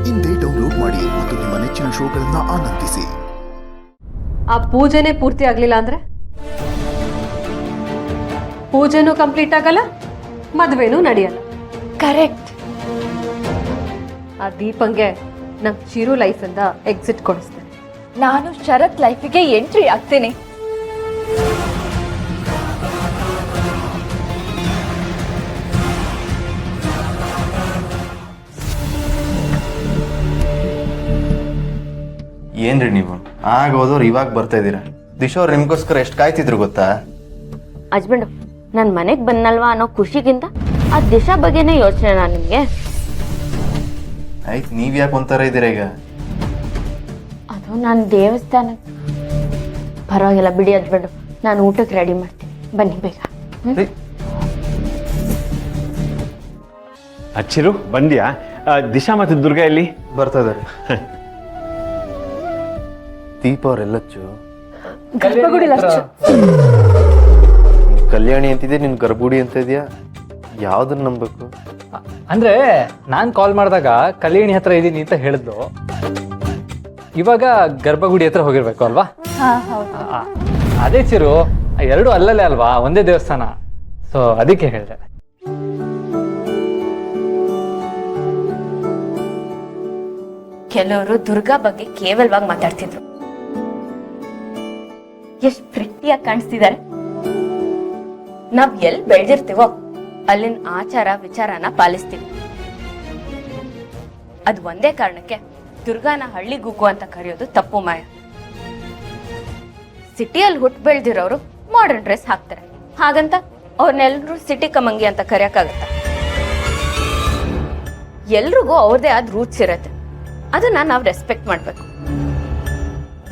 ಇಂದೇ ಡೌನ್ಲೋಡ್ ಮಾಡಿ ಮತ್ತು ನಿಮ್ಮ ನೆಚ್ಚಿನ ಶೋಗಳನ್ನ ಆನಂದಿಸಿ. ಆ ಪೂಜೆನೇ ಪೂರ್ತಿ ಆಗ್ಲಿಲ್ಲ ಅಂದ್ರೆ ಪೂಜೆನೂ ಕಂಪ್ಲೀಟ್ ಆಗಲ್ಲ, ಮದುವೆನೂ ನಡೆಯಲ್ಲ. ಕರೆಕ್ಟ್. ಆ ದೀಪಂಗೆ ನಮ್ ಚಿರು ಲೈಫಿಂದ ಎಕ್ಸಿಟ್ ಕೊಡಿಸ್ತೇನೆ. ನಾನು ಶರತ್ ಲೈಫಿಗೆ ಎಂಟ್ರಿ ಆಗ್ತೇನೆ. ಏನ್ರಿ ನೀವು ಆಗ ಹೋದವ್ರು ಇವಾಗ ಬರ್ತಾ ಇದ್ದೀರಾ? ದಿಶೋರ್ ನಿಮ್ಗೋಸ್ಕರ ಎಷ್ಟು ಕಾಯ್ತಿದ್ರು ಗೊತ್ತಾ? ಹಸ್ಬೆಂಡ್ ನನ್ನ ಮನೆಗೆ ಬಂದಲ್ವಾ ಅನ್ನೋ ಖುಷಿಗಿಂತ ಆ ದಿಶಾ ಬಗ್ಗೆನೇ ಯೋಚನೆ ನಾನು ನಿಮಗೆ. ಆಯ್ತು, ನೀವ್ ಯಾಕೆ ಒಂಥರ ಇದ್ದೀರಾ ಈಗ? ಅದು ನಾನು ದೇವಸ್ಥಾನ. ಪರವಾಗಿಲ್ಲ ಬಿಡಿ ಹಸ್ಬೆಂಡ್, ನಾನು ಊಟಕ್ಕೆ ರೆಡಿ ಮಾಡ್ತೀನಿ, ಬನ್ನಿ ಬೇಗ. ಅಚ್ಚಿರು ಬಂದ್ಯಾ? ದಿಶಾ ಮತ್ತು ದುರ್ಗಾ ಎಲ್ಲಿ? ಬರ್ತಾ ಇದಾರೆ. ದೀಪ ಅವ್ರೆಲ್ಲಚ್ಚು ಕಲ್ಯಾಣಿ ಅಂತಿದ್ಯಾ, ನಿನ್ ಗರ್ಭಗುಡಿ ಅಂತ ಇದೆಯಾ? ಯಾವ್ದನ್ನ ನಂಬೇಕು? ಅಂದ್ರೆ ನಾನ್ ಕಾಲ್ ಮಾಡಿದಾಗ ಕಲ್ಯಾಣಿ ಹತ್ರ ಇದೀನಿ ಅಂತ ಹೇಳಿದ್ಲು. ಇವಾಗ ಗರ್ಭಗುಡಿ ಹತ್ರ ಹೋಗಿರ್ಬೇಕು ಅಲ್ವಾ? ಅದೇ ಚಿರು, ಎರಡು ಅಲ್ಲಲ್ಲೇ ಅಲ್ವಾ, ಒಂದೇ ದೇವಸ್ಥಾನ. ಸೊ ಅದಕ್ಕೆ ಹೇಳಿದೆ. ಕೆಲವರು ದುರ್ಗಾ ಬಗ್ಗೆ ಕೇವಲವಾಗಿ ಮಾತಾಡ್ತಿದ್ರು. ಎಷ್ಟು ಪ್ರೀತಿಯಾಗಿ ಕಾಣಿಸ್ತಿದ್ದಾರೆ. ನಾವ್ ಎಲ್ಲಿ ಬೆಳೆದಿರ್ತೀವೋ ಅಲ್ಲಿನ ಆಚಾರ ವಿಚಾರನ ಪಾಲಿಸ್ತೀವಿ. ಅದು ಒಂದೇ ಕಾರಣಕ್ಕೆ ದುರ್ಗಾನ ಹಳ್ಳಿ ಗುಗ್ಗು ಅಂತ ಕರೆಯೋದು ತಪ್ಪು ಮಾಯ. ಸಿಟಿಯಲ್ಲಿ ಹುಟ್ಟು ಬೆಳೆದಿರೋರು ಮಾಡರ್ನ್ ಡ್ರೆಸ್ ಹಾಕ್ತಾರೆ, ಹಾಗಂತ ಅವ್ರನ್ನೆಲ್ಲರೂ ಸಿಟಿ ಕಮಂಗಿ ಅಂತ ಕರೆಯಕ್ಕಾಗತ್ತ? ಎಲ್ರಿಗೂ ಅವ್ರದೇ ಆದ ರೂಟ್ಸ್ ಇರತ್ತೆ, ಅದನ್ನ ನಾವು ರೆಸ್ಪೆಕ್ಟ್ ಮಾಡ್ಬೇಕು.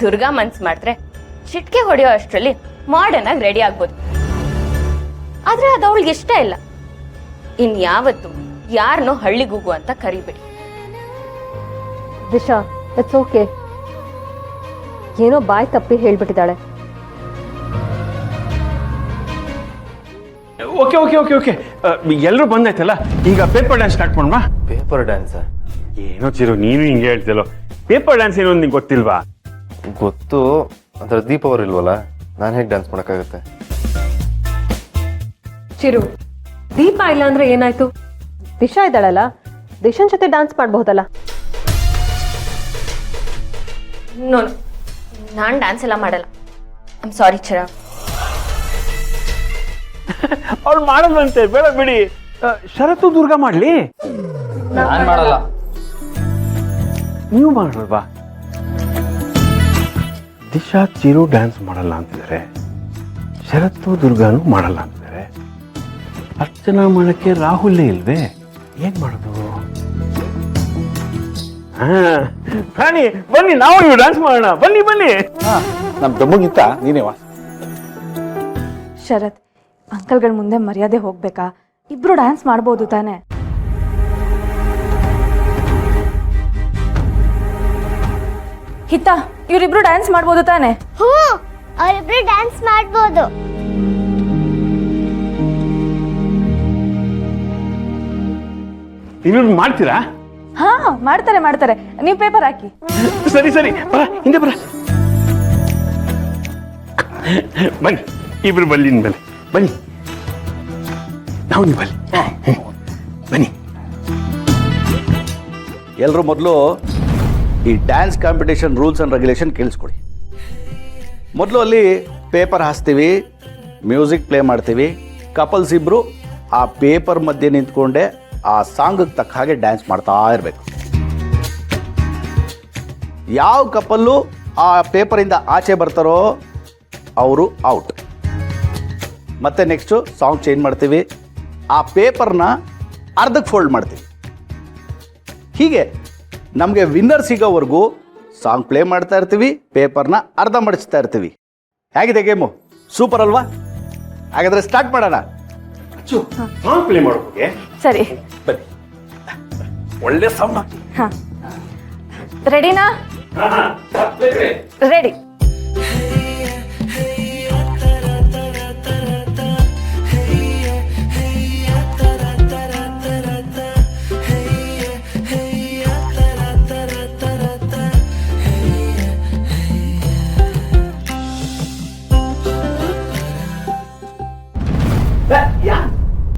ದುರ್ಗಾ ಮನ್ಸ್ ಮಾಡಿದ್ರೆ ಚಿಟ್ಕೆ ಹೊಡೆಯೋ ಅಷ್ಟರಲ್ಲಿ ಮಾಡರ್ನ್ ಆಗಿ ರೆಡಿ ಆಗ್ಬೋದು. ಆದ್ರೆ ಅದು ಅವಳಿಗೆ ಇಷ್ಟ ಇಲ್ಲ. ಇನ್ಯಾವತ್ತು ಯಾರನ್ನೋ ಹಳ್ಳಿಗೂಗು ಅಂತ ಕರಿಬೇಡಿ. Disha, it's okay. ಏನೋ ಬಾಯ್ ತಪ್ಪಿ ಹೇಳ್ಬಿಟ್ಟಿದ್ದಾಳೆ. ಓಕೆ ಓಕೆ ಓಕೆ ಓಕೆ ಎಲ್ಲರೂ ಬಂದಾಯ್ತಲ್ಲ, ಈಗ ಪೇಪರ್ ಡ್ಯಾನ್ಸ್ ಸ್ಟಾರ್ಟ್ ಮಾಡೋಣ. Paper dance? ಏನೋ ಚಿರು, ನೀನು ಹಿಂಗೆ ಹೇಳ್ತಿಲ್ಲ. ಪೇಪರ್ ಡ್ಯಾನ್ಸ್ ಏನು ನಿಂಗೆ ಗೊತ್ತಿಲ್ವಾ? ಗೊತ್ತು, ಅದ್ರ ದೀಪ ಅವ್ರು ಇಲ್ವಲ್ಲ, ನಾನು ಹೇಗೆ ಡ್ಯಾನ್ಸ್ ಮಾಡೋಕ್ಕಾಗತ್ತೆ? ಚಿರು, ದೀಪ ಇಲ್ಲ ಅಂದ್ರೆ ಏನಾಯ್ತು? ದಿಶಾ ಇದ್ದಾಳಲ್ಲ, ದಿಶಾನ್ ಜೊತೆ ಡ್ಯಾನ್ಸ್ ಮಾಡಬಹುದಲ್ಲ? ನೋ, ನಾನ್ ಡ್ಯಾನ್ಸ್ ಎಲ್ಲ ಮಾಡಲ್ಲ. I am sorry Chirag. ಅವ್ರು ಮಾಡಲ್ವಂತೆ, ಬೇಡ ಬಿಡಿ. ಶರತ್ತು ದುರ್ಗಾ ಮಾಡ್ಲಿ. ನಾನ್ ಮಾಡಲ್ಲ. ನೀವು ಮಾಡಲ್ವಾ? ದಿಶಾ ಚಿರು ಡ್ಯಾನ್ಸ್ ಮಾಡಲ್ಲ ಅಂತಿದ್ದಾರೆ, ಶರತ್ತು ದುರ್ಗಾನು ಮಾಡಲ್ಲ ಅಂತಿದ್ದಾರೆ. ಅರ್ಚನಾ ಮಾಡಕ್ಕೆ ರಾಹುಲ್ಲೇ ಇಲ್ವೇ? ಏನ್ ಮಾಡೋದು? ಪ್ರಾಣಿ ಬನ್ನಿ, ನಾವು ನೀವು ಡ್ಯಾನ್ಸ್ ಮಾಡೋಣ, ಬನ್ನಿ ಬನ್ನಿ. ನಮ್ ದಮ್ಮಗಿಂತ ನೀನೇ ವಾಸ. ಶರತ್, ಅಂಕಲ್ಗಳ ಮುಂದೆ ಮರ್ಯಾದೆ ಹೋಗ್ಬೇಕಾ? ಇಬ್ರು ಡ್ಯಾನ್ಸ್ ಮಾಡ್ಬೋದು ತಾನೆ? ಹಿತಾ, ಇವ್ರಿಬ್ರು ಡ್ಯಾನ್ಸ್ ಮಾಡ್ಬೋದು ತಾನೆ? ಅವರಿಬ್ರು ಡ್ಯಾನ್ಸ್ ಮಾಡ್ಬೋದು. ನೀವು ಮಾಡ್ತೀರಾ? ಹಾ, ಮಾಡ್ತಾರೆ ಮಾಡ್ತಾರೆ. ನೀವು ಪೇಪರ್ ಹಾಕಿ. ಸರಿ ಸರಿ, ಬರ ಹಿಂದೆ ಬರ. ಬನ್ನಿ ಇಬ್ರು, ಬಲ್ಲಿ ಮೇಲೆ ಬನ್ನಿ. ನಾವು ನೀವು ಬಲ್ಲಿ ಬನ್ನಿ. ಎಲ್ಲರೂ ಮೊದಲು ಈ dance competition rules and regulation ಕೇಳಿಸ್ಕೊಡಿ. ಮೊದಲು ಅಲ್ಲಿ ಪೇಪರ್ ಹಾಸ್ತೀವಿ, ಮ್ಯೂಸಿಕ್ ಪ್ಲೇ ಮಾಡ್ತೀವಿ. ಕಪಲ್ಸ್ ಇಬ್ಬರು ಆ ಪೇಪರ್ ಮಧ್ಯೆ ನಿಂತ್ಕೊಂಡೆ ಆ ಸಾಂಗಿಗೆ ತಕ್ಕ ಹಾಗೆ ಡ್ಯಾನ್ಸ್ ಮಾಡ್ತಾ ಇರಬೇಕು. ಯಾವ ಕಪಲ್ಲು ಆ ಪೇಪರಿಂದ ಆಚೆ ಬರ್ತಾರೋ ಅವರು ಔಟ್. ಮತ್ತೆ ನೆಕ್ಸ್ಟು ಸಾಂಗ್ ಚೇಂಜ್ ಮಾಡ್ತೀವಿ, ಆ ಪೇಪರ್ನ ಅರ್ಧಕ್ಕೆ ಫೋಲ್ಡ್ ಮಾಡ್ತೀವಿ. ಹೀಗೆ ನಮಗೆ ವಿನ್ನರ್ ಸಿಗೋವರೆಗೂ ಸಾಂಗ್ ಪ್ಲೇ ಮಾಡ್ತಾ ಇರ್ತೀವಿ, ಪೇಪರ್ನ ಅರ್ಧ ಮಡಚ್ತಾ ಇರ್ತೀವಿ. ಹೇಗಿದೆ ಗೇಮು? ಸೂಪರ್ ಅಲ್ವಾ? ಹಾಗಾದ್ರೆ ಸ್ಟಾರ್ಟ್ ಮಾಡೋಣ. ಸಾಂಗ್ ಪ್ಲೇ ಮಾಡೋಕೆ ಸರಿ, ಬನ್ನಿ. ಒಳ್ಳೆ ಸೌಂಡ್. ಹಾ, ರೆಡಿನಾ? ರೆಡಿ.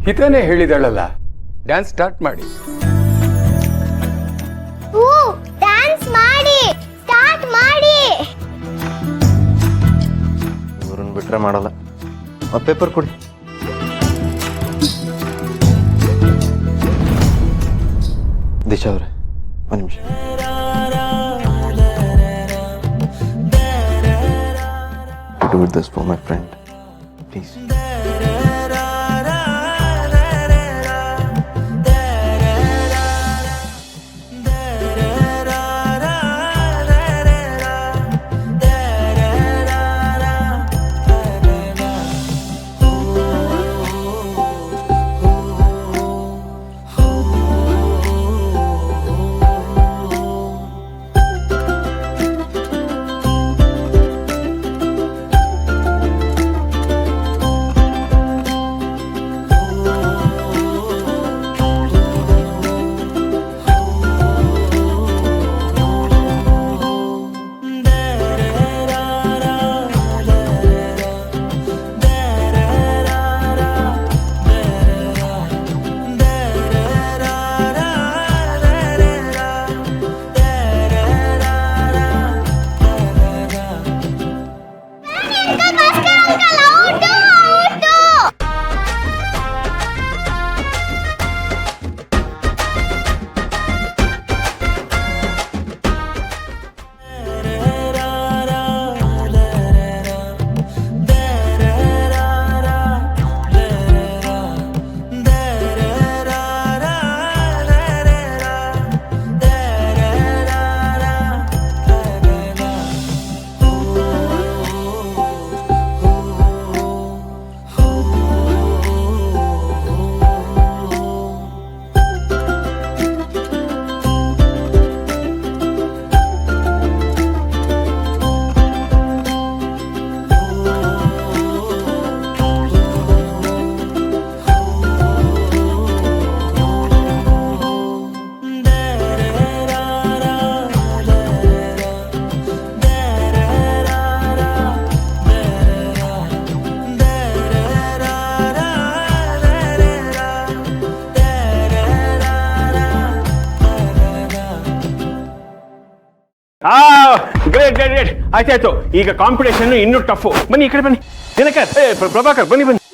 ಹಿತಾನೇ ಹೇಳಿದಳಲ್ಲ, ಡ್ಯಾನ್ಸ್ ಸ್ಟಾರ್ಟ್ ಮಾಡಿ. ಡ್ಯಾನ್ಸ್ ಮಾಡಿ, ಸ್ಟಾರ್ಟ್ ಮಾಡಿ. ಇವ್ರನ್ನ ಬಿಟ್ರೆ ಮಾಡಲ್ಲ. ಆ ಪೇಪರ್ ಕೊಡಿ. ದಿಶಾ ಅವ್ರೆ, ಒಂದು ನಿಮಿಷ. Do this for my friend, please. Great. ಆಯ್ತಾಯ್ತು. ಈಗ ಕಾಂಪಿಟೇಷನ್ ಇನ್ನೂ ಟಫ್. ಬನ್ನಿ ಈ ಕಡೆ ಬನ್ನಿ. ದಿನಕರ್, ಪ್ರಭಾಕರ್ ಬನ್ನಿ.